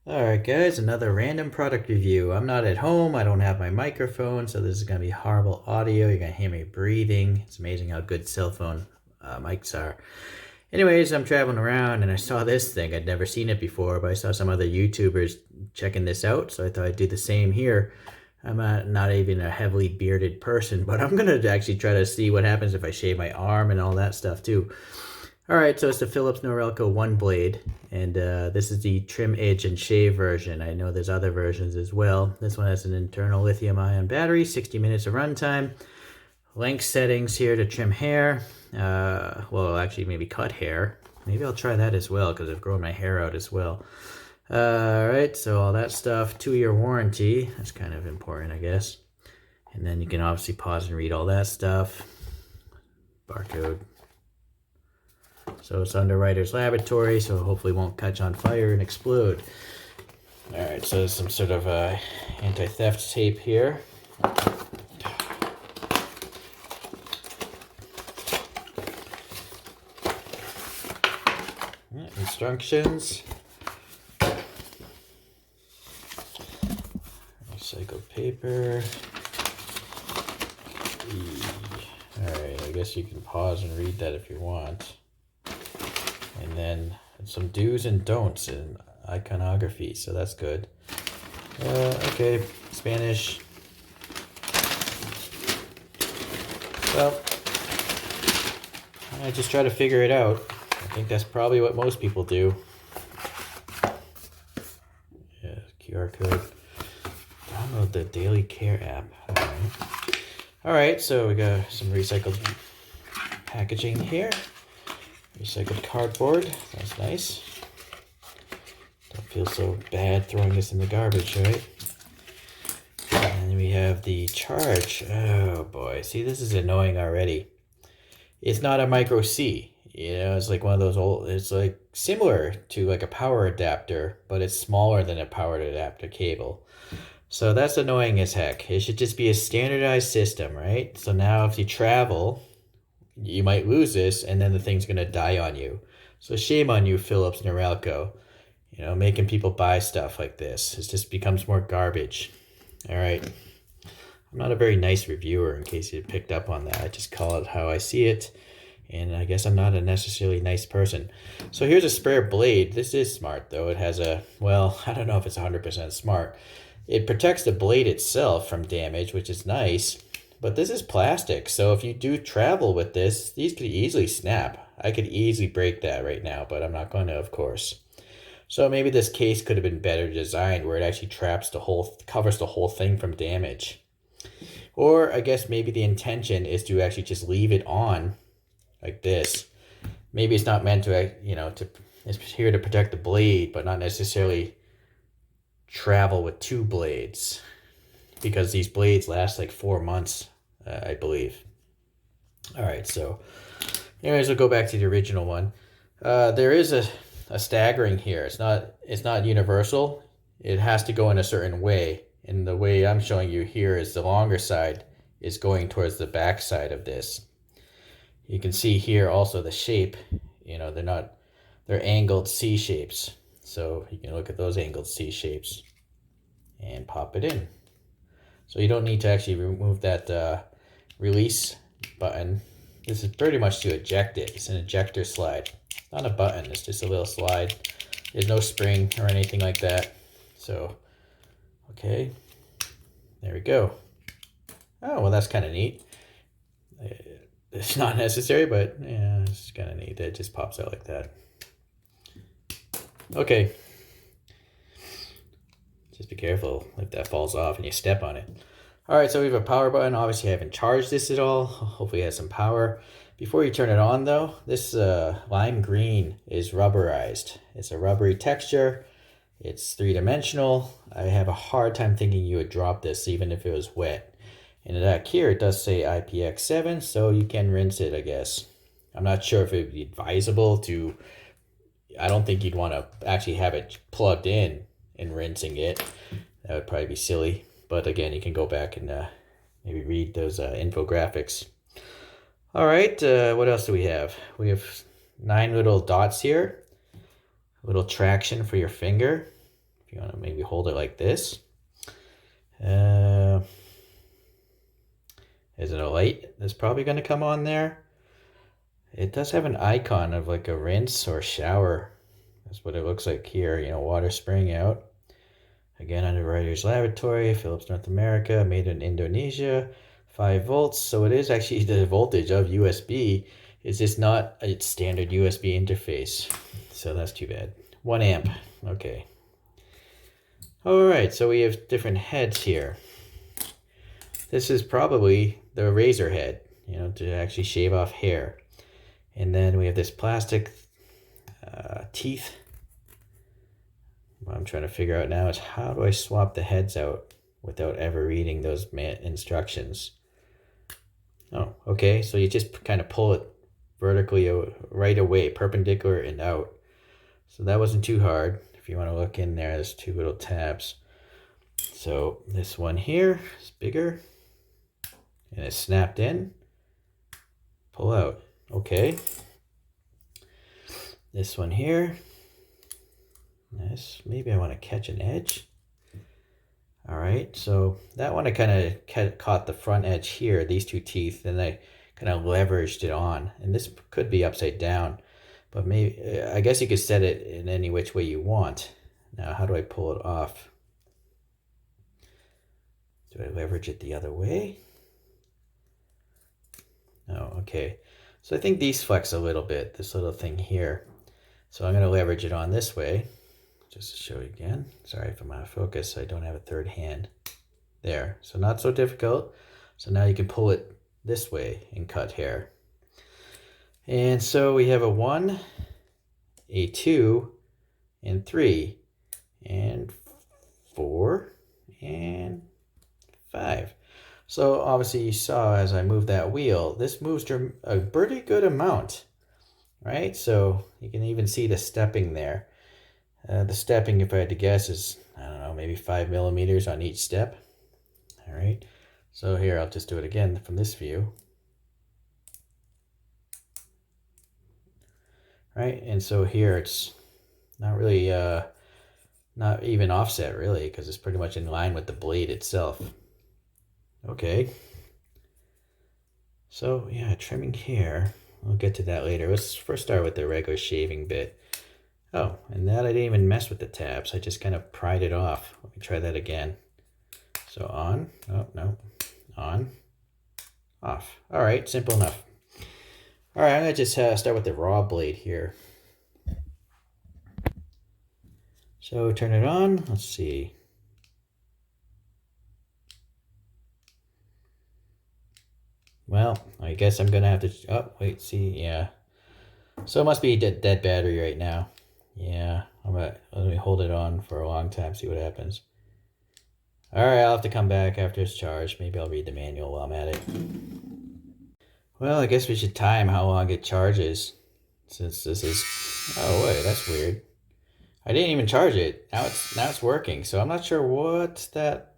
Alright guys, another random product review. I'm not at home, I don't have my microphone, so this is going to be horrible audio. You're going to hear me breathing. It's amazing how good cell phone mics are. Anyways, I'm traveling around and I saw this thing. I'd never seen it before, but I saw some other YouTubers checking this out, so I thought I'd do the same here. I'm not even a heavily bearded person, but I'm going to actually try to see what happens if I shave my arm and all that stuff too. Alright, so it's the Philips Norelco Oneblade, and this is the trim edge and shave version. I know there's other versions as well. This one has an internal lithium-ion battery, 60 minutes of runtime. Length settings here to trim hair. Well, actually maybe cut hair. Maybe I'll try that as well, because I've grown my hair out as well. Alright, so all that stuff. 2-year warranty. That's kind of important, I guess. And then you can obviously pause and read all that stuff. Barcode. So it's under Writer's Laboratory, so hopefully it won't catch on fire and explode. Alright, so there's some sort of anti-theft tape here. Instructions. Recycled paper. Alright, I guess you can pause and read that if you want. And then some do's and don'ts in iconography, so that's good. Okay, Spanish. Well, I just try to figure it out. I think that's probably what most people do. Yeah, QR code. Download the Daily Care app. Alright, so we got some recycled packaging here. Recycled cardboard, that's nice. Don't feel so bad throwing this in the garbage, right? And then we have the charge. Oh boy, see, this is annoying already. It's not a micro C. You know, it's like one of those old, it's like similar to like a power adapter, but it's smaller than a power adapter cable. So that's annoying as heck. It should just be a standardized system, right? So now if you travel, you might lose this, and then the thing's going to die on you. So shame on you, Philips Norelco. You know, making people buy stuff like this. It just becomes more garbage. All right. I'm not a very nice reviewer, in case you picked up on that. I just call it how I see it. And I guess I'm not a necessarily nice person. So here's a spare blade. This is smart, though. It has a, well, I don't know if it's 100% smart. It protects the blade itself from damage, which is nice. But this is plastic, so if you do travel with this, these could easily snap. I could easily break that right now, but I'm not going to, of course. So maybe this case could have been better designed, where it actually covers the whole thing from damage. Or I guess maybe the intention is to actually just leave it on like this. Maybe it's not meant to, you know, it's here to protect the blade, but not necessarily travel with two blades, because these blades last like 4 months, I believe. All right, so anyways, we'll go back to the original one. There is a staggering here. It's not universal. It has to go in a certain way, and the way I'm showing you here is the longer side is going towards the back side of this. You can see here also the shape. You know, they're angled C shapes. So you can look at those angled C shapes and pop it in. So you don't need to actually remove that release button. This is pretty much to eject it. It's an ejector slide. It's not a button, it's just a little slide. There's no spring or anything like that. So, okay, there we go. Oh, well, that's kind of neat. It's not necessary, but yeah, it's kind of neat. It just pops out like that. Okay. Just be careful if that falls off and you step on it. All right, so we have a power button. Obviously, I haven't charged this at all. Hopefully it has some power. Before you turn it on, though, this lime green is rubberized. It's a rubbery texture. It's 3-dimensional. I have a hard time thinking you would drop this even if it was wet. And back here, it does say IPX7, so you can rinse it, I guess. I'm not sure if it would be advisable to... I don't think you'd want to actually have it plugged in and rinsing it. That would probably be silly. But again, you can go back and maybe read those infographics. All right, what else do we have? We have 9 little dots here. A little traction for your finger. If you want to maybe hold it like this. Is it a light that's probably going to come on there? It does have an icon of like a rinse or shower. That's what it looks like here, you know, water spraying out. Again, Underwriters Laboratory, Philips North America, made in Indonesia, 5 volts. So it is actually the voltage of USB. It's just not a standard USB interface. So that's too bad. 1 amp, okay. All right, so we have different heads here. This is probably the razor head, you know, to actually shave off hair. And then we have this plastic teeth. What I'm trying to figure out now is how do I swap the heads out without ever reading those instructions? Oh, okay, so you just kind of pull it vertically right away, perpendicular and out. So that wasn't too hard. If you want to look in there, there's 2 little tabs. So this one here is bigger and it's snapped in. Pull out. Okay. This one here. Nice. Maybe I want to catch an edge. All right. So that one I kind of caught the front edge here, these 2 teeth, and I kind of leveraged it on. And this could be upside down, but maybe I guess you could set it in any which way you want. Now, how do I pull it off? Do I leverage it the other way? Oh, okay. So I think these flex a little bit, this little thing here. So I'm going to leverage it on this way, just to show you again. Sorry if I'm out of focus, I don't have a third hand. There, so not so difficult. So now you can pull it this way and cut hair. And so we have a 1, a 2, and 3, and 4, and 5. So obviously you saw as I moved that wheel, this moves a pretty good amount, right? So you can even see the stepping there. The stepping, if I had to guess, is, I don't know, maybe 5 millimeters on each step. All right, so here I'll just do it again from this view. Right, and so here it's not really, not even offset really, because it's pretty much in line with the blade itself. Okay, so yeah, trimming hair, we'll get to that later. Let's first start with the regular shaving bit. Oh, and that I didn't even mess with the tabs, I just kind of pried it off. Let me try that again. So on, oh no, on, off. All right, simple enough. All right, I'm gonna just start with the raw blade here. So turn it on, let's see. Well, I guess I'm gonna have to, oh, wait, see, yeah. So it must be dead battery right now. Yeah, let me hold it on for a long time, see what happens. All right, I'll have to come back after it's charged. Maybe I'll read the manual while I'm at it. Well, I guess we should time how long it charges, since this is, oh wait, that's weird. I didn't even charge it. Now it's working, so I'm not sure what that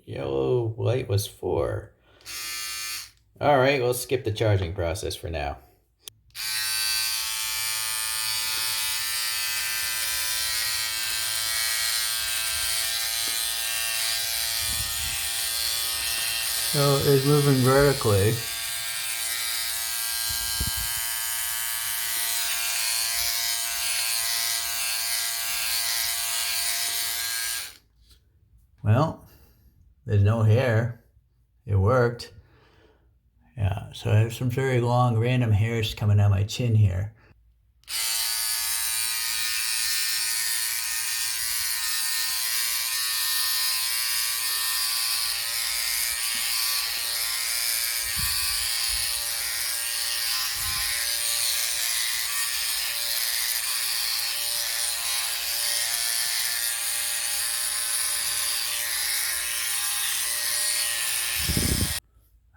yellow light was for. All right, we'll skip the charging process for now. So it's moving vertically. Well, there's no hair. It worked. Yeah, so I have some very long random hairs coming down my chin here.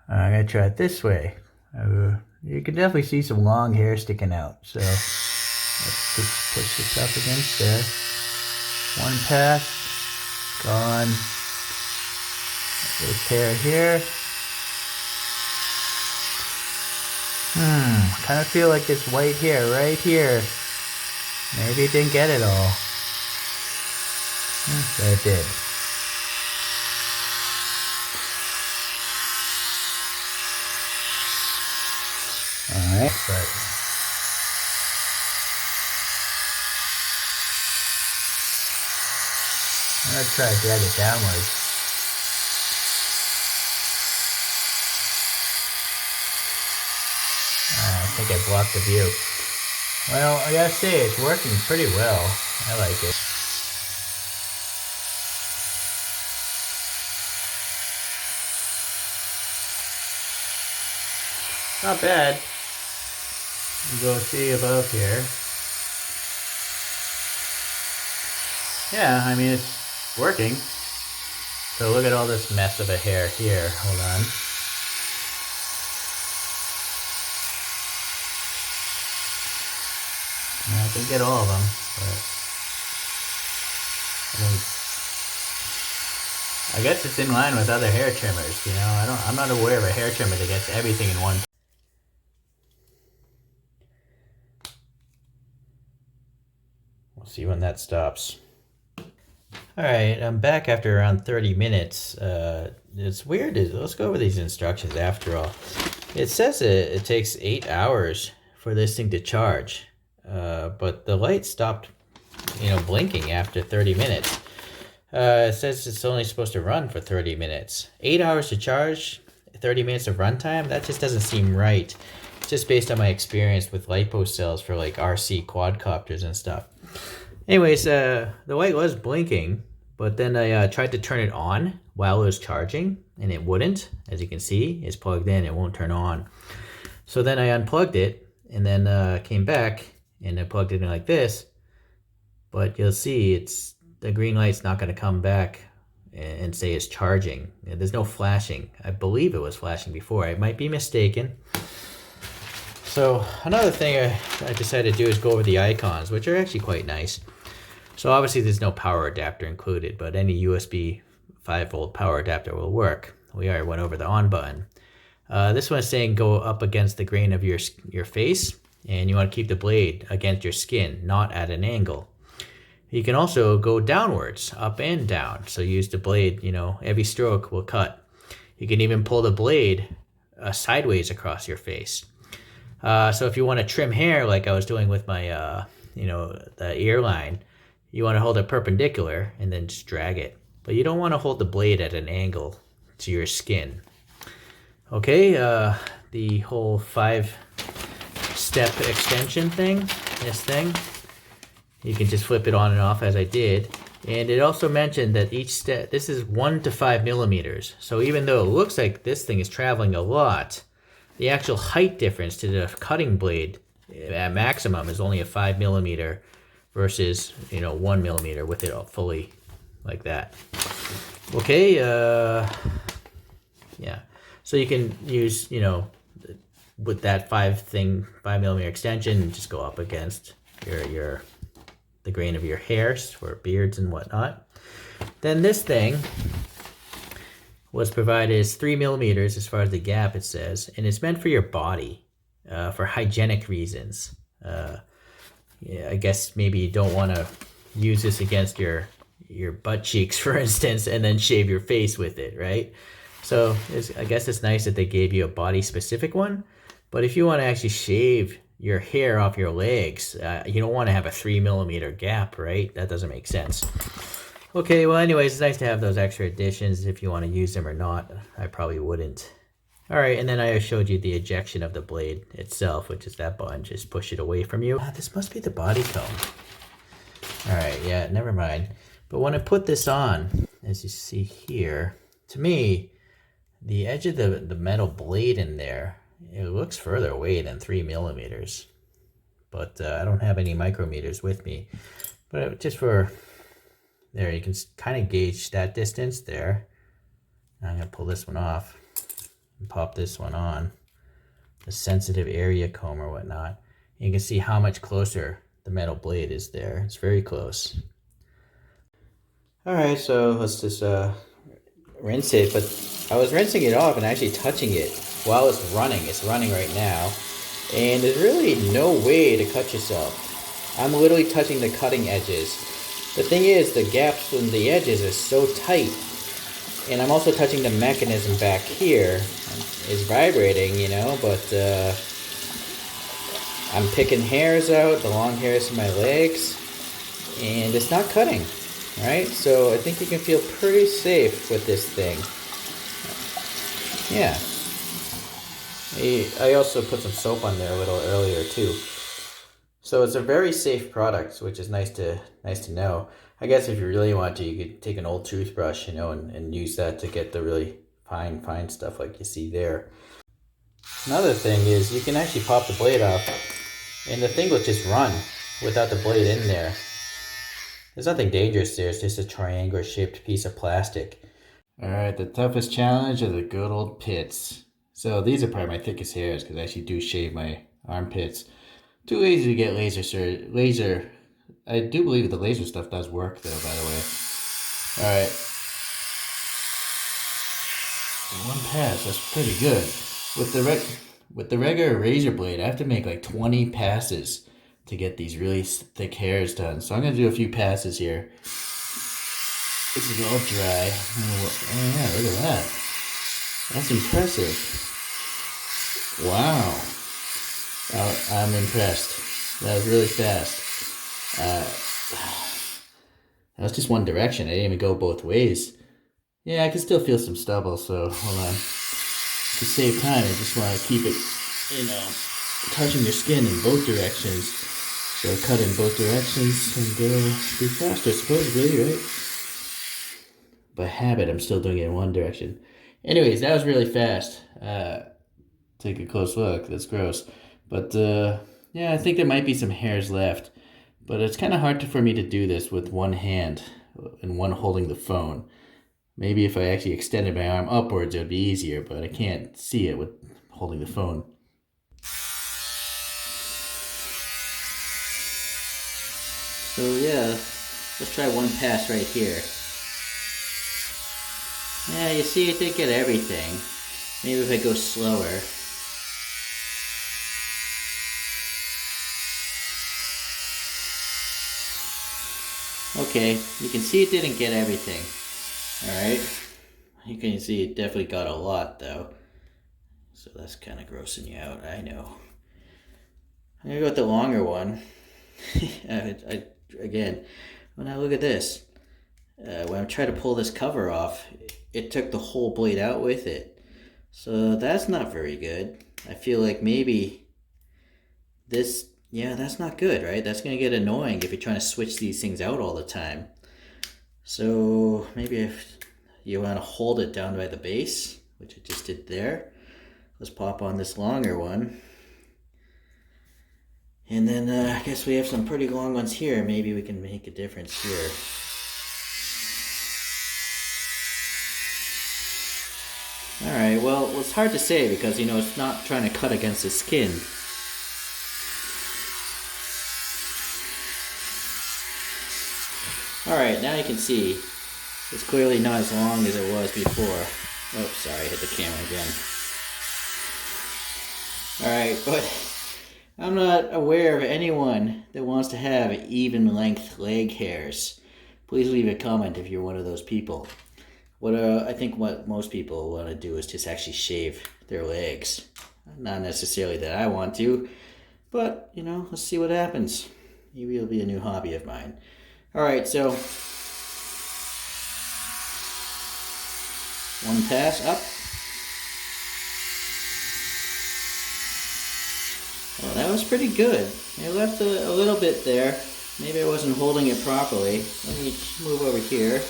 I'm going to try it this way. You can definitely see some long hair sticking out. So let's just push this up against there. One pass. Gone. This hair here. Kind of feel like this white hair right here. Maybe it didn't get it all. Yeah, it did. Alright, but I'm gonna try to drag it downwards. I think I blocked the view. Well, I gotta say, it's working pretty well. I like it. Not bad. You go see above here. Yeah, I mean, it's working. So look at all this mess of a hair here. Hold on. I can get all of them, but I guess it's in line with other hair trimmers, you know. I'm not aware of a hair trimmer that gets everything in one. We'll see when that stops. Alright, I'm back after around 30 minutes. It's weird. Let's go over these instructions after all. It says it takes 8 hours for this thing to charge. But the light stopped, blinking after 30 minutes. It says it's only supposed to run for 30 minutes. 8 hours to charge, 30 minutes of runtime? That just doesn't seem right. Just based on my experience with LiPo cells for like RC quadcopters and stuff. Anyways, the light was blinking, but then I tried to turn it on while it was charging, and it wouldn't. As you can see, it's plugged in, it won't turn on. So then I unplugged it, and then came back, and I plugged it in like this. But you'll see, the green light's not going to come back and say it's charging. There's no flashing. I believe it was flashing before. I might be mistaken. So another thing I decided to do is go over the icons, which are actually quite nice. So obviously there's no power adapter included, but any USB 5-volt power adapter will work. We already went over the on button. This one is saying go up against the grain of your face, and you want to keep the blade against your skin, not at an angle. You can also go downwards, up and down. So use the blade, every stroke will cut. You can even pull the blade sideways across your face. So if you want to trim hair like I was doing with my, the ear line, you want to hold it perpendicular and then just drag it. But you don't want to hold the blade at an angle to your skin. Okay, the whole 5-step extension thing, this thing, you can just flip it on and off as I did. And it also mentioned that each step, this is 1 to 5 millimeters. So even though it looks like this thing is traveling a lot, the actual height difference to the cutting blade at maximum is only a 5 millimeter versus 1 millimeter with it all fully like that. Okay, yeah. So you can use with that 5 millimeter extension, just go up against the grain of your hairs for beards and whatnot. Then this thing was provided as 3 millimeters as far as the gap, it says, and it's meant for your body, for hygienic reasons. Yeah, I guess maybe you don't want to use this against your butt cheeks, for instance, and then shave your face with it, right? So I guess it's nice that they gave you a body-specific one, but if you want to actually shave your hair off your legs, you don't want to have a 3 millimeter gap, right? That doesn't make sense. Okay, well anyways, it's nice to have those extra additions. If you want to use them or not, I probably wouldn't. Alright, and then I showed you the ejection of the blade itself, which is that button. Just push it away from you. This must be the body comb. Alright, yeah, never mind. But when I put this on, as you see here, to me, the edge of the metal blade in there, it looks further away than 3 millimeters. But I don't have any micrometers with me. But just for... there, you can kind of gauge that distance there. I'm going to pull this one off and pop this one on. The sensitive area comb or whatnot. You can see how much closer the metal blade is there. It's very close. Alright, so let's just rinse it. But I was rinsing it off and actually touching it while it's running. It's running right now. And there's really no way to cut yourself. I'm literally touching the cutting edges. The thing is, the gaps in the edges are so tight, and I'm also touching the mechanism back here. It's vibrating, you know, but I'm picking hairs out, the long hairs from my legs, and it's not cutting, right? So I think you can feel pretty safe with this thing. Yeah. I also put some soap on there a little earlier too. So it's a very safe product, which is nice to know. I guess if you really want to, you could take an old toothbrush, you know, and use that to get the really fine stuff like you see there. Another thing is you can actually pop the blade off and the thing will just run without the blade in there. There's nothing dangerous there, it's just a triangular shaped piece of plastic. Alright, the toughest challenge are the good old pits. So these are probably my thickest hairs because I actually do shave my armpits. Too lazy to get laser. I do believe the laser stuff does work though, by the way. Alright. One pass, that's pretty good. With the regular razor blade, I have to make like 20 passes to get these really thick hairs done. So I'm going to do a few passes here. This is all dry. Oh yeah, look at that. That's impressive. Wow. I'm impressed. That was really fast. That was just one direction. I didn't even go both ways. Yeah, I can still feel some stubble, so hold on. To save time, I just want to keep it, you know, touching your skin in both directions. So cut in both directions and go be faster, supposedly, right? By habit, I'm still doing it in one direction. Anyways, that was really fast. Take a close look. That's gross. But yeah, I think there might be some hairs left. But it's kind of hard for me to do this with one hand and one holding the phone. Maybe if I actually extended my arm upwards, it would be easier, but I can't see it with holding the phone. So yeah, let's try one pass right here. Yeah, you see, it did get everything. Maybe if I go slower. Okay, you can see it didn't get everything. Alright, you can see it definitely got a lot though. So that's kind of grossing you out, I know. I'm gonna go with the longer one. Again, when I look at this, when I try to pull this cover off, it took the whole blade out with it. So that's not very good. I feel like maybe this, yeah, that's not good, right? That's gonna get annoying if you're trying to switch these things out all the time. So maybe if you want to hold it down by the base, which I just did there, let's pop on this longer one. And then I guess we have some pretty long ones here. Maybe we can make a difference here. Alright, well, it's hard to say because, you know, it's not trying to cut against the skin. Alright, now you can see it's clearly not as long as it was before. Oh, sorry, I hit the camera again. Alright, but I'm not aware of anyone that wants to have even length leg hairs. Please leave a comment if you're one of those people. I think what most people want to do is just actually shave their legs. Not necessarily that I want to, but, you know, let's see what happens. Maybe it'll be a new hobby of mine. Alright, so one pass up. Well, that was pretty good. I left a little bit there. Maybe I wasn't holding it properly. Let me move over here.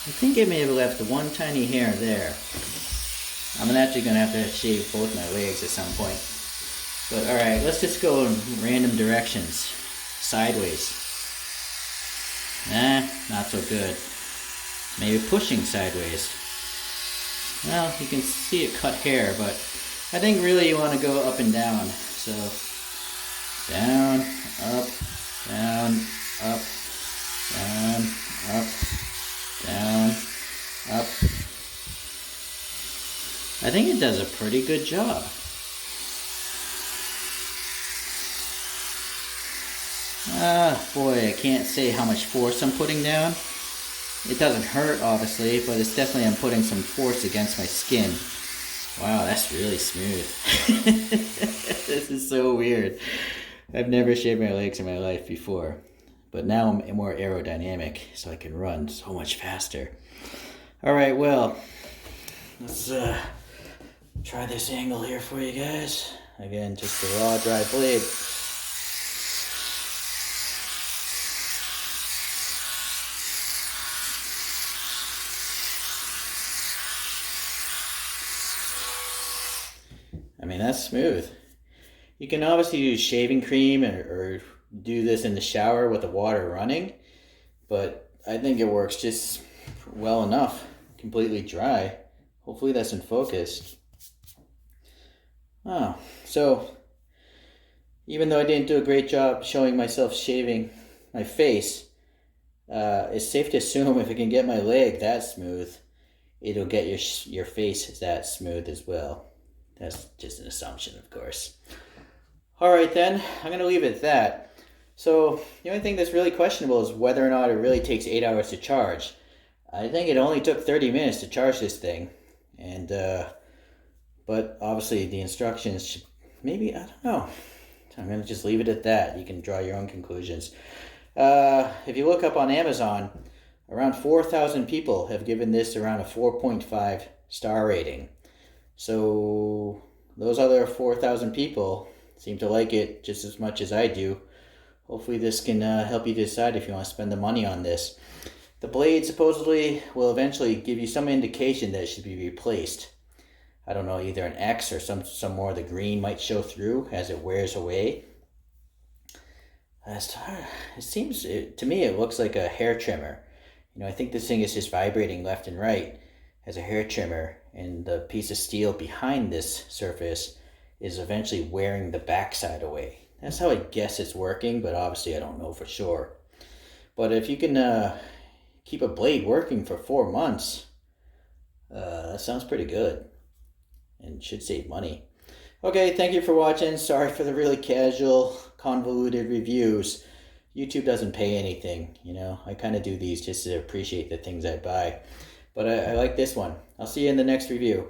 I think I may have left one tiny hair there. I'm actually going to have to shave both my legs at some point. But alright, let's just go in random directions. Sideways. Nah, not so good. Maybe pushing sideways. Well, you can see it cut hair, but I think really you want to go up and down. So, down, up, down, up, down, up, down, up. I think it does a pretty good job. Boy, I can't say how much force I'm putting down. It doesn't hurt, obviously, but it's definitely I'm putting some force against my skin. Wow, that's really smooth. This is so weird. I've never shaved my legs in my life before, but now I'm more aerodynamic, so I can run so much faster. All right, well, let's try this angle here for you guys. Again, just a raw, dry blade. I mean, that's smooth. You can obviously use shaving cream or do this in the shower with the water running, but I think it works just well enough, completely dry. Hopefully that's in focus. Oh, so even though I didn't do a great job showing myself shaving my face, it's safe to assume if it can get my leg that smooth, it'll get your face that smooth as well. That's just an assumption, of course. All right, then, I'm going to leave it at that. So the only thing that's really questionable is whether or not it really takes 8 hours to charge. I think it only took 30 minutes to charge this thing. And, but obviously the instructions should, maybe, I don't know. I'm going to just leave it at that. You can draw your own conclusions. If you look up on Amazon, around 4,000 people have given this around a 4.5 star rating. So those other 4,000 people seem to like it just as much as I do. Hopefully this can help you decide if you want to spend the money on this. The blade supposedly will eventually give you some indication that it should be replaced. I don't know, either an X or some more of the green might show through as it wears away. It seems, to me, it looks like a hair trimmer. You know, I think this thing is just vibrating left and right as a hair trimmer, and the piece of steel behind this surface is eventually wearing the backside away. That's how I guess it's working, but obviously I don't know for sure. But if you can keep a blade working for 4 months, that sounds pretty good and should save money. Okay, thank you for watching. Sorry for the really casual, convoluted reviews. YouTube doesn't pay anything, you know. I kind of do these just to appreciate the things I buy. But I like this one. I'll see you in the next review.